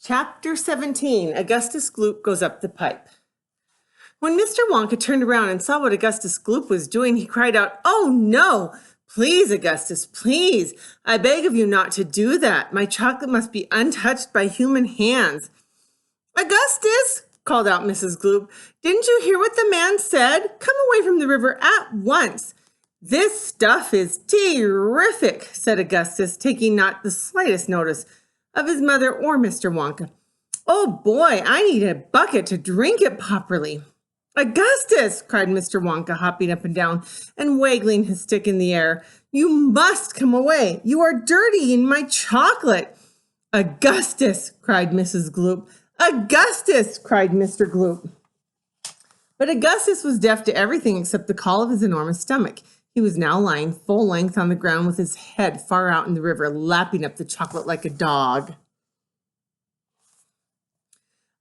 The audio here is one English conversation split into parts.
Chapter 17, Augustus Gloop Goes Up the Pipe. When Mr. Wonka turned around and saw what Augustus Gloop was doing, he cried out, "Oh no! Please, Augustus, please! I beg of you not to do that. My chocolate must be untouched by human hands." "Augustus," called out Mrs. Gloop, "didn't you hear what the man said? Come away from the river at once." "This stuff is terrific," said Augustus, taking not the slightest notice of his mother or Mr. Wonka. "Oh boy, I need a bucket to drink it properly." "Augustus," cried Mr. Wonka, hopping up and down and waggling his stick in the air, "you must come away. You are dirtying my chocolate." "Augustus," cried Mrs. Gloop. "Augustus," cried Mr. Gloop. But Augustus was deaf to everything except the call of his enormous stomach. He was now lying full length on the ground with his head far out in the river, lapping up the chocolate like a dog.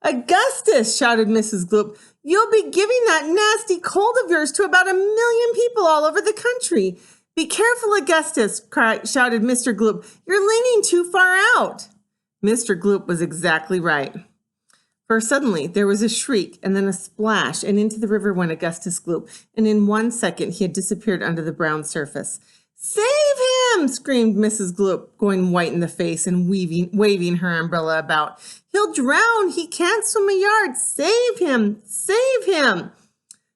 "Augustus," shouted Mrs. Gloop, "you'll be giving that nasty cold of yours to about 1,000,000 people all over the country." "Be careful, Augustus," shouted Mr. Gloop. "You're leaning too far out." Mr. Gloop was exactly right. For suddenly there was a shriek and then a splash, and into the river went Augustus Gloop, and in 1 second he had disappeared under the brown surface. "Save him!" screamed Mrs. Gloop, going white in the face and waving her umbrella about. "He'll drown! He can't swim a yard! Save him! Save him!"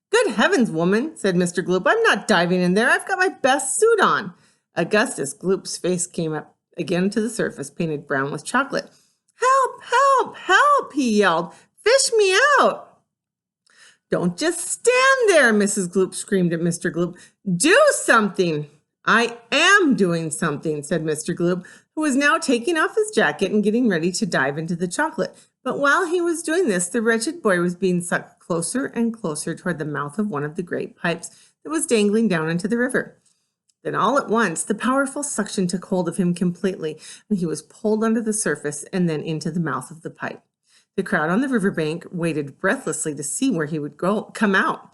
"Good heavens, woman," said Mr. Gloop, "I'm not diving in there. I've got my best suit on." Augustus Gloop's face came up again to the surface, painted brown with chocolate. "Help! Help! Help!" he yelled. "Fish me out!" "Don't just stand there," Mrs. Gloop screamed at Mr. Gloop. "Do something!" "I am doing something," said Mr. Gloop, who was now taking off his jacket and getting ready to dive into the chocolate. But while he was doing this, the wretched boy was being sucked closer and closer toward the mouth of one of the great pipes that was dangling down into the river. Then all at once, the powerful suction took hold of him completely, and he was pulled under the surface and then into the mouth of the pipe. The crowd on the riverbank waited breathlessly to see where he would come out.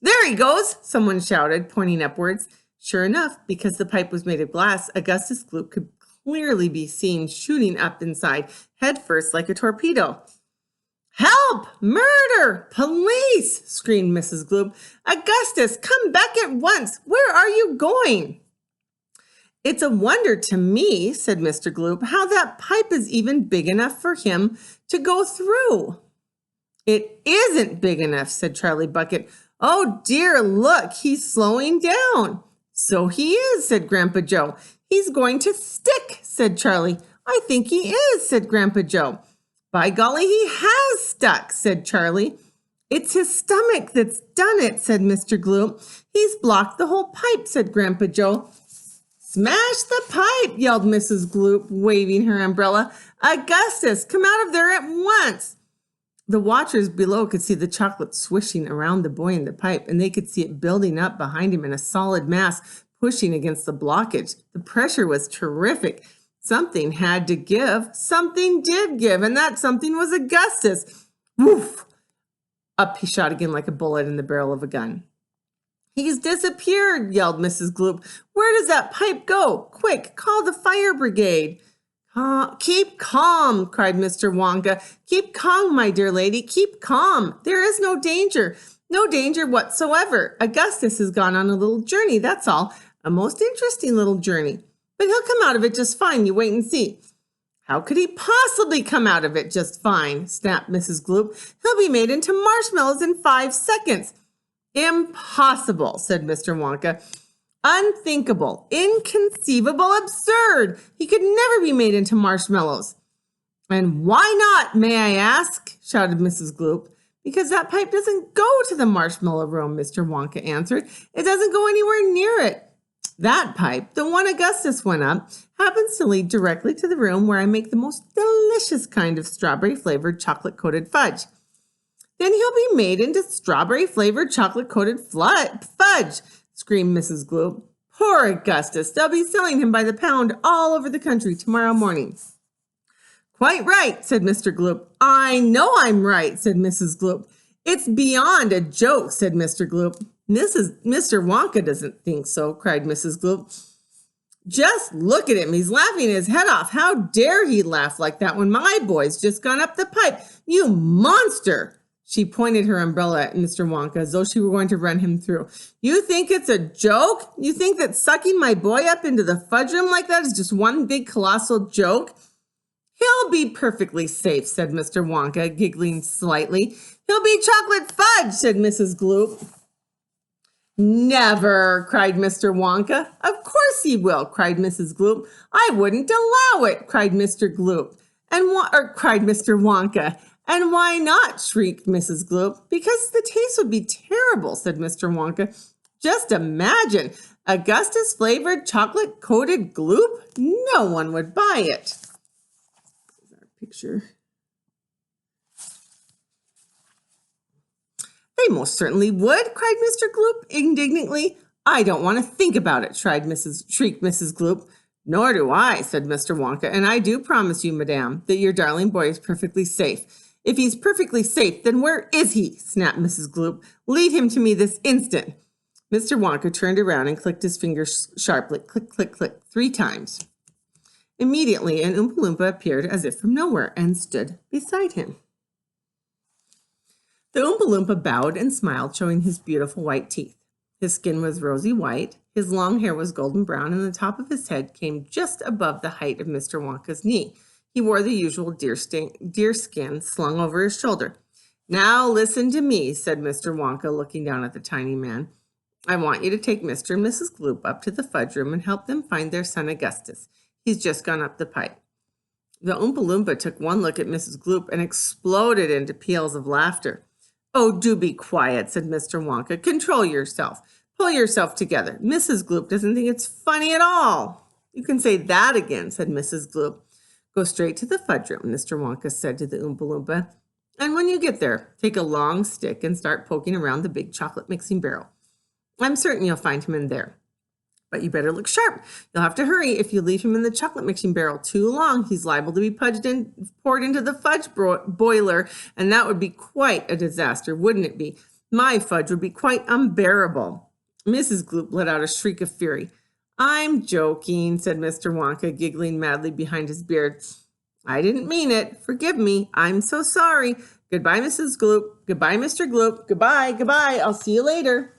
"There he goes!" someone shouted, pointing upwards. Sure enough, because the pipe was made of glass, Augustus Gloop could clearly be seen shooting up inside, head first like a torpedo. "Help! Murder! Police!" screamed Mrs. Gloop. "Augustus, come back at once! Where are you going?" "It's a wonder to me," said Mr. Gloop, "how that pipe is even big enough for him to go through." "It isn't big enough," said Charlie Bucket. "Oh dear, look, he's slowing down." "So he is," said Grandpa Joe. "He's going to stick," said Charlie. "I think he is," said Grandpa Joe. "By golly, he has stuck," said Charlie. "It's his stomach that's done it," said Mr. Gloop. "He's blocked the whole pipe," said Grandpa Joe. "Smash the pipe!" yelled Mrs. Gloop, waving her umbrella. "Augustus, come out of there at once!" The watchers below could see the chocolate swishing around the boy in the pipe, and they could see it building up behind him in a solid mass, pushing against the blockage. The pressure was terrific. Something had to give. Something did give, and that something was Augustus. Woof! Up he shot again like a bullet in the barrel of a gun. "He's disappeared!" yelled Mrs. Gloop. "Where does that pipe go? Quick, call the fire brigade." "Keep calm," cried Mr. Wonka. "Keep calm, my dear lady. Keep calm. There is no danger. No danger whatsoever. Augustus has gone on a little journey, that's all. A most interesting little journey. But he'll come out of it just fine. You wait and see." "How could he possibly come out of it just fine?" snapped Mrs. Gloop. "He'll be made into marshmallows in 5 seconds. "Impossible," said Mr. Wonka. "Unthinkable, inconceivable, absurd. He could never be made into marshmallows." "And why not, may I ask?" shouted Mrs. Gloop. "Because that pipe doesn't go to the marshmallow room," Mr. Wonka answered. "It doesn't go anywhere near it. That pipe, the one Augustus went up, happens to lead directly to the room where I make the most delicious kind of strawberry-flavored chocolate-coated fudge." "Then he'll be made into strawberry-flavored chocolate-coated fudge," screamed Mrs. Gloop. "Poor Augustus! They'll be selling him by the pound all over the country tomorrow morning." "Quite right," said Mr. Gloop. "I know I'm right," said Mrs. Gloop. "It's beyond a joke," said Mr. Gloop. "Mr. Wonka doesn't think so," cried Mrs. Gloop. Just look at him. He's laughing his head off. How dare he laugh like that when my boy's just gone up the pipe? You monster! She pointed her umbrella at Mr. Wonka as though she were going to run him through. You think it's a joke? You think that sucking my boy up into the fudge room like that is just one big colossal joke? He'll be perfectly safe, said Mr. Wonka, giggling slightly. He'll be chocolate fudge, said Mrs. Gloop. Never, cried Mr. Wonka. Of course he will, cried Mrs. Gloop. I wouldn't allow it, cried Mr. Gloop. Cried Mr. Wonka. And why not? Shrieked Mrs. Gloop. Because the taste would be terrible, said Mr. Wonka. Just imagine, Augustus flavored chocolate coated gloop? No one would buy it. Here's our picture. They most certainly would, cried Mr. Gloop indignantly. I don't want to think about it, shrieked Mrs. Gloop. Nor do I, said Mr. Wonka, and I do promise you, madame, that your darling boy is perfectly safe. If he's perfectly safe, then where is he? Snapped Mrs. Gloop. Lead him to me this instant. Mr. Wonka turned around and clicked his fingers sharply, click, click, click, 3 times. Immediately, an Oompa Loompa appeared as if from nowhere and stood beside him. The Oompa Loompa bowed and smiled, showing his beautiful white teeth. His skin was rosy white, his long hair was golden brown, and the top of his head came just above the height of Mr. Wonka's knee. He wore the usual deerskin slung over his shoulder. Now listen to me, said Mr. Wonka, looking down at the tiny man. I want you to take Mr. and Mrs. Gloop up to the fudge room and help them find their son Augustus. He's just gone up the pipe. The Oompa Loompa took one look at Mrs. Gloop and exploded into peals of laughter. Oh, do be quiet, said Mr. Wonka. Control yourself. Pull yourself together. Mrs. Gloop doesn't think it's funny at all. You can say that again, said Mrs. Gloop. Go straight to the fudge room, Mr. Wonka said to the Oompa Loompa. And when you get there, take a long stick and start poking around the big chocolate mixing barrel. I'm certain you'll find him in there. But you better look sharp. You'll have to hurry. If you leave him in the chocolate mixing barrel too long, he's liable to be poured into the fudge boiler, and that would be quite a disaster, wouldn't it be? My fudge would be quite unbearable. Mrs. Gloop let out a shriek of fury. I'm joking, said Mr. Wonka, giggling madly behind his beard. I didn't mean it. Forgive me. I'm so sorry. Goodbye, Mrs. Gloop. Goodbye, Mr. Gloop. Goodbye, goodbye. I'll see you later.